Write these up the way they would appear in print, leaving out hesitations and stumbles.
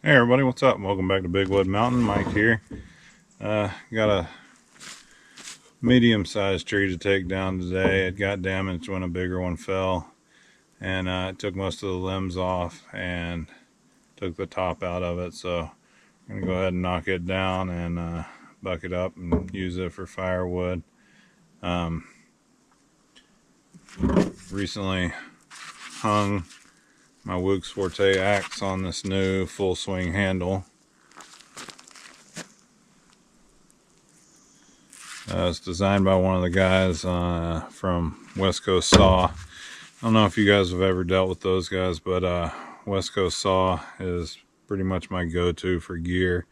Hey everybody, what's up? Welcome back to Big Wood Mountain. Mike here. Got a medium-sized tree to take down today. It got damaged when a bigger one fell, and it took most of the limbs off and took the top out of it. So I'm gonna go ahead and knock it down and buck it up and use it for firewood. Recently hung my Wooks Forte axe on this new full swing handle. It's designed by one of the guys from West Coast Saw. I don't know if you guys have ever dealt with those guys, but West Coast Saw is pretty much my go-to for gear.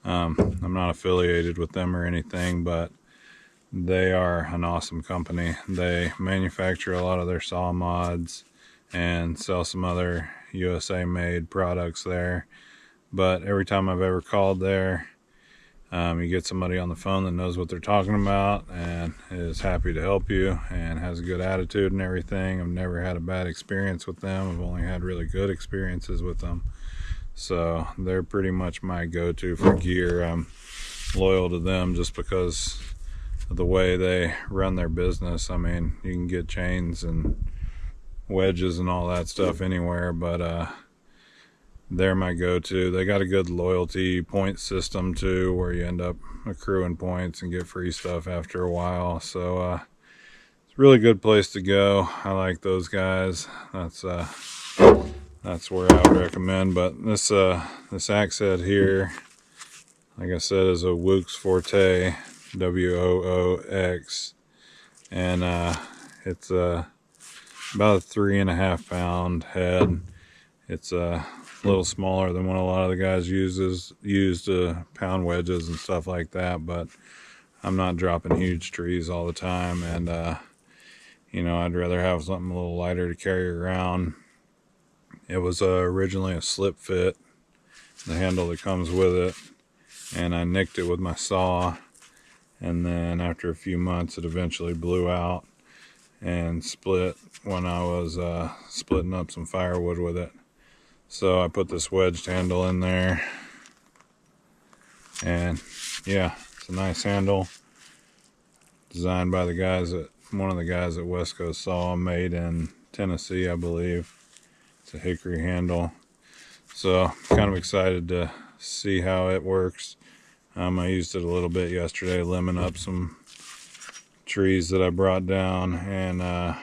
I'm not affiliated with them or anything, but they are an awesome company. They manufacture a lot of their saw mods and sell some other USA made products there. But every time I've ever called there, you get somebody on the phone that knows what they're talking about and is happy to help you and has a good attitude and everything. I've never had a bad experience with them. I've only had really good experiences with them. So they're pretty much my go-to for gear. I'm loyal to them just because of the way they run their business. I mean, you can get chains and wedges and all that stuff anywhere, but they're my go-to. They got a good loyalty point system too, where you end up accruing points and get free stuff after a while. So it's a really good place to go. I like those guys. That's where I would recommend. But this axe head here, like I said, is a Wooks Forte, WOOX, and it's about a 3.5 pound head. It's a little smaller than what a lot of the guys use to pound wedges and stuff like that, but I'm not dropping huge trees all the time, and you know, I'd rather have something a little lighter to carry around. It was originally a slip fit, the handle that comes with it, and I nicked it with my saw, and then after a few months it eventually blew out and split when I was splitting up some firewood with it. So I put this wedged handle in there, and yeah, it's a nice handle, designed by the guys at one of the guys at West Coast Saw, made in Tennessee, I believe. It's a hickory handle, so kind of excited to see how it works. I used it a little bit yesterday, limbing up some trees that I brought down, and I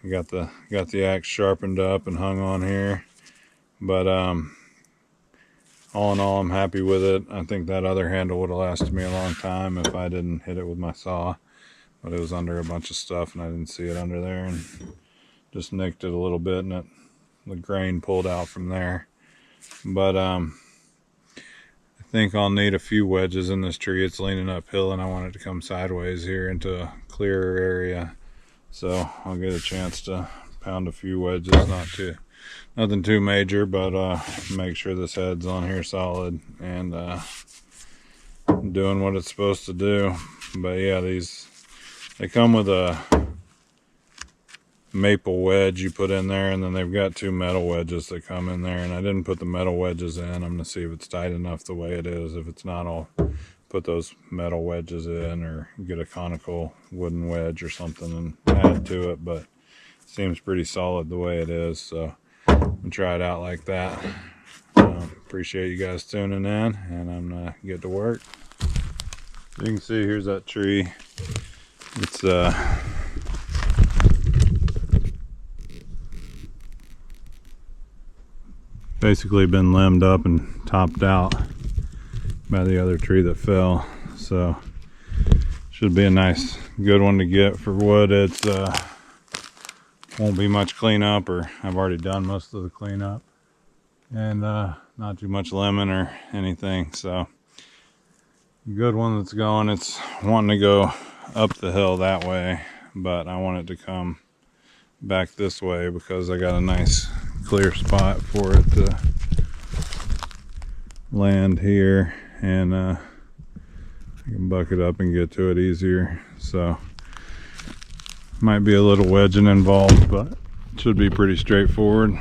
got the axe sharpened up and hung on here. But all in all, I'm happy with it. I think that other handle would have lasted me a long time if I didn't hit it with my saw, but it was under a bunch of stuff and I didn't see it under there, and just nicked it a little bit, and the grain pulled out from there. But I think I'll need a few wedges in this tree. It's leaning uphill and I want it to come sideways here into a clearer area, so I'll get a chance to pound a few wedges. Nothing too major, but make sure this head's on here solid and doing what it's supposed to do. But yeah, they come with a maple wedge you put in there, and then they've got 2 metal wedges that come in there, and I didn't put the metal wedges in. I'm gonna see if it's tight enough the way it is. If it's not, I'll put those metal wedges in or get a conical wooden wedge or something and add to it, but it seems pretty solid the way it is, so I'm gonna try it out like that. Appreciate you guys tuning in, and I'm gonna get to work. You can see here's that tree. It's basically been limbed up and topped out by the other tree that fell, so should be a nice good one to get for wood. It's won't be much cleanup, or I've already done most of the cleanup, and not too much lemon or anything, so good one that's going. It's wanting to go up the hill that way, but I want it to come back this way because I got a nice clear spot for it to land here, and I can buck it up and get to it easier. So might be a little wedging involved, but Should be pretty straightforward.